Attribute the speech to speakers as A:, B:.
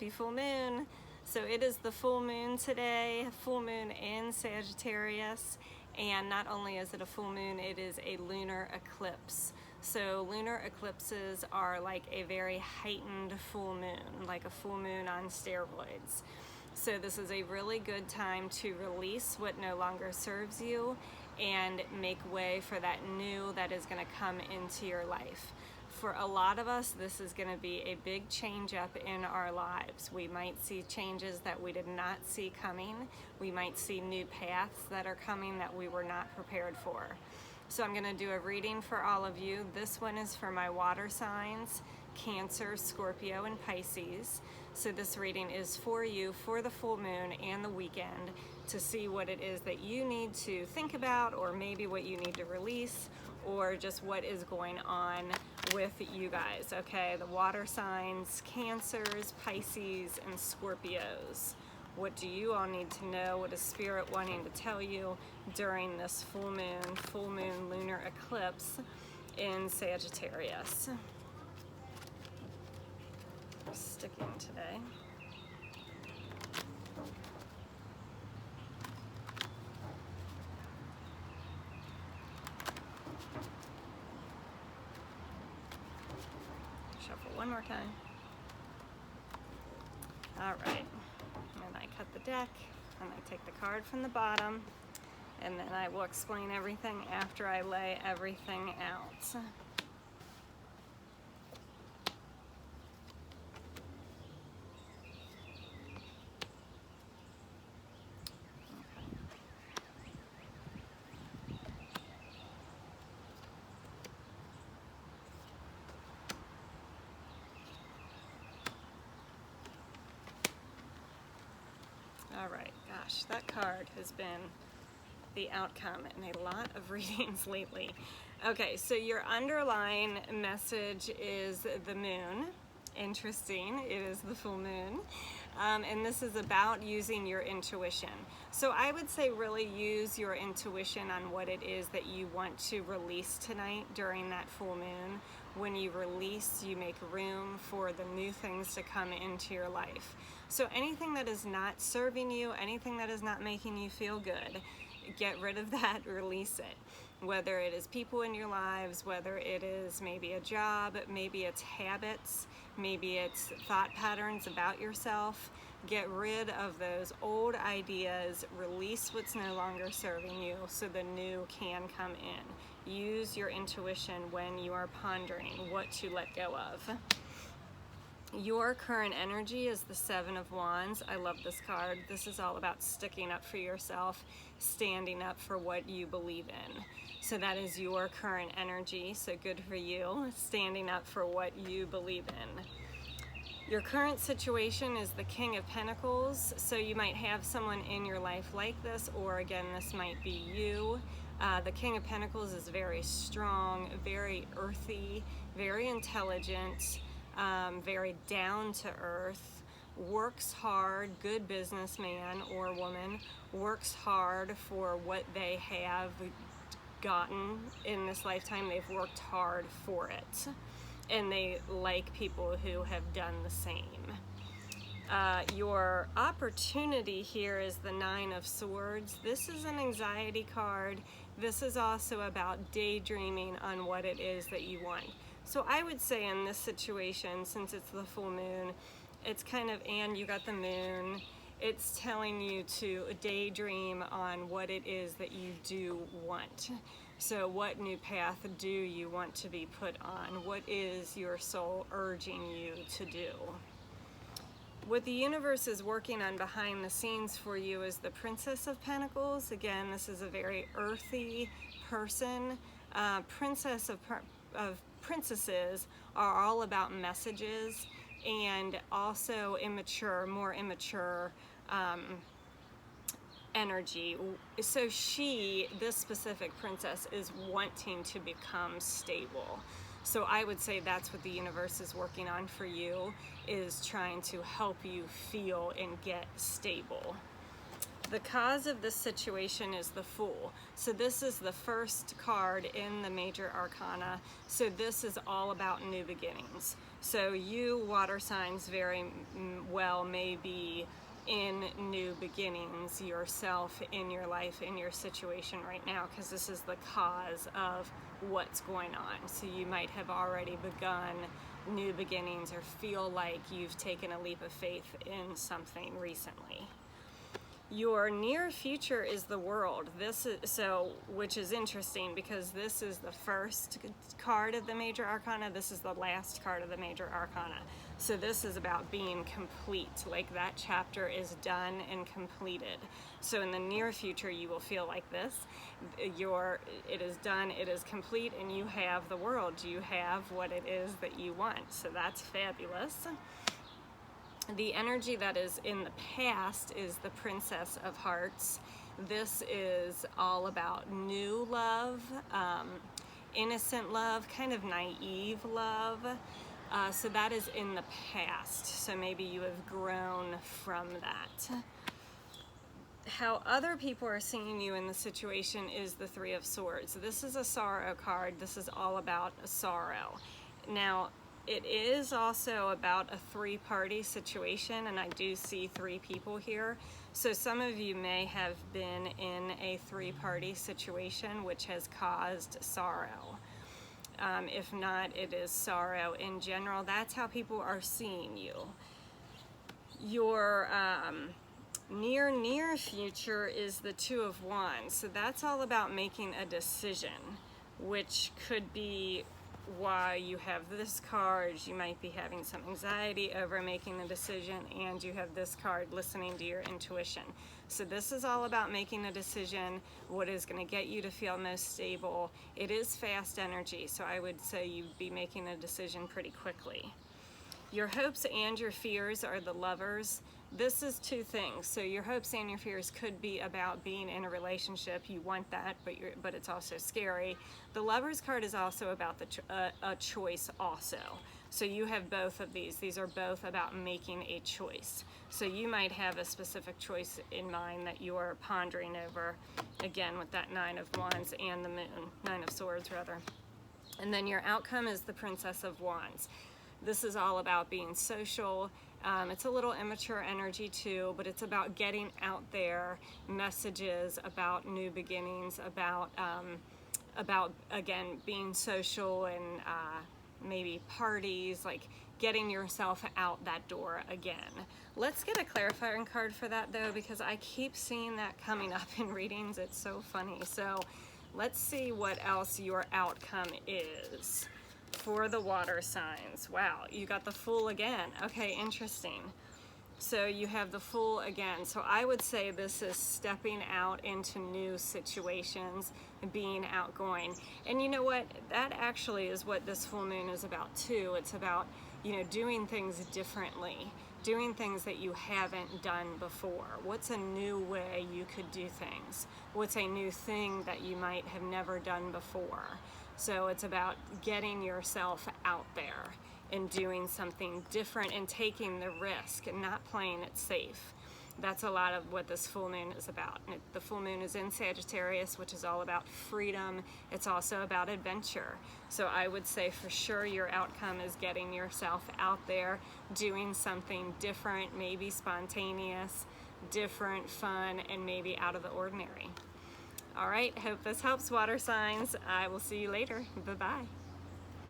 A: happy full moon. So it is the full moon today, full moon in Sagittarius, and not only is it a full moon, it is a lunar eclipse. So lunar eclipses are like a very heightened full moon, like a full moon on steroids. So this is a really good time to release what no longer serves you and make way for that new that is going to come into your life. For a lot of us, this is going to be a big change up in our lives. We might see changes that we did not see coming. We might see new paths that are coming that we were not prepared for. So I'm going to do a reading for all of you. This one is for my water signs, Cancer, Scorpio, and Pisces. So this reading is for you for the full moon and the weekend to see what it is that you need to think about, or maybe what you need to release, or just what is going on with you guys, okay? The water signs, Cancers, Pisces, and Scorpios. What do you all need to know? What is Spirit wanting to tell you during this full moon lunar eclipse in Sagittarius? Sticking today. Shuffle one more time. All right. And I cut the deck, and I take the card from the bottom, and then I will explain everything after I lay everything out. All right, gosh, that card has been the outcome in a lot of readings lately. Okay, so your underlying message is the moon. Interesting, it is the full moon. And this is about using your intuition. So I would say really use your intuition on what it is that you want to release tonight during that full moon. When you release, you make room for the new things to come into your life. So anything that is not serving you, anything that is not making you feel good, get rid of that, release it. Whether it is people in your lives, whether it is maybe a job, maybe it's habits, maybe it's thought patterns about yourself. Get rid of those old ideas, release what's no longer serving you so the new can come in. Use your intuition when you are pondering what to let go of. Your current energy is the Seven of Wands. I love this card. This is all about sticking up for yourself, standing up for what you believe in. So that is your current energy, so good for you, standing up for what you believe in. Your current situation is the King of Pentacles, so you might have someone in your life like this, or again, this might be you. The King of Pentacles is very strong, very earthy, very intelligent, very down to earth, works hard, good businessman or woman, works hard for what they have gotten in this lifetime. They've worked hard for it, and they like people who have done the same. Your opportunity here is the Nine of Swords. This is an anxiety card. This is also about daydreaming on what it is that you want. So I would say in this situation, since it's the full moon, it's kind of, and you got the moon, it's telling you to daydream on what it is that you do want. So what new path do you want to be put on? What is your soul urging you to do? What the universe is working on behind the scenes for you is the Princess of Pentacles. Again, this is a very earthy person. Princesses are all about messages, and also more immature energy. So this specific princess, is wanting to become stable. So I would say that's what the universe is working on for you, is trying to help you feel and get stable. The cause of this situation is the Fool. So this is the first card in the major arcana. So this is all about new beginnings. So you water signs very well may be in new beginnings yourself, in your life, in your situation right now, because this is the cause of what's going on. So you might have already begun new beginnings or feel like you've taken a leap of faith in something recently. Your near future is the World. This is which is interesting because this is the first card of the major arcana. This is the last card of the major arcana. So this is about being complete, like that chapter is done and completed. So in the near future, you will feel like this. It is done, it is complete, and you have the world. You have what it is that you want. So that's fabulous. The energy that is in the past is the Princess of Hearts. This is all about new love, innocent love, kind of naive love. So that is in the past. So maybe you have grown from that. How other people are seeing you in the situation is the Three of Swords. This is a sorrow card. This is all about sorrow. Now, it is also about a three-party situation, and I do see three people here. So some of you may have been in a three-party situation which has caused sorrow. If not, it is sorrow in general. That's how people are seeing you. Your near future is the Two of Wands. So that's all about making a decision, which could be why you have this card. You might be having some anxiety over making the decision, and you have this card, listening to your intuition. So this is all about making a decision, what is going to get you to feel most stable. It is fast energy, so I would say you'd be making a decision pretty quickly. Your hopes and your fears are the Lovers. This is two things. So your hopes and your fears could be about being in a relationship. You want that, but it's also scary. The Lovers card is also about a choice also. So you have both of these. These are both about making a choice. So you might have a specific choice in mind that you are pondering over, again, with that Nine of Wands and the Moon, Nine of Swords rather. And then your outcome is the Princess of Wands. This is all about being social. It's a little immature energy too, but it's about getting out there messages about new beginnings, about again, being social and maybe parties, like getting yourself out that door again. Let's get a clarifying card for that though, because I keep seeing that coming up in readings. It's so funny. So let's see what else your outcome is for the water signs. Wow, you got the Fool again. Okay, interesting. So you have the Fool again. So I would say this is stepping out into new situations, being outgoing. And you know what? That actually is what this full moon is about too. It's about, doing things differently, doing things that you haven't done before. What's a new way you could do things? What's a new thing that you might have never done before? So it's about getting yourself out there and doing something different and taking the risk and not playing it safe. That's a lot of what this full moon is about. The full moon is in Sagittarius, which is all about freedom. It's also about adventure. So I would say for sure your outcome is getting yourself out there, doing something different, maybe spontaneous, different, fun, and maybe out of the ordinary. All right, hope this helps, water signs. I will see you later. Bye-bye.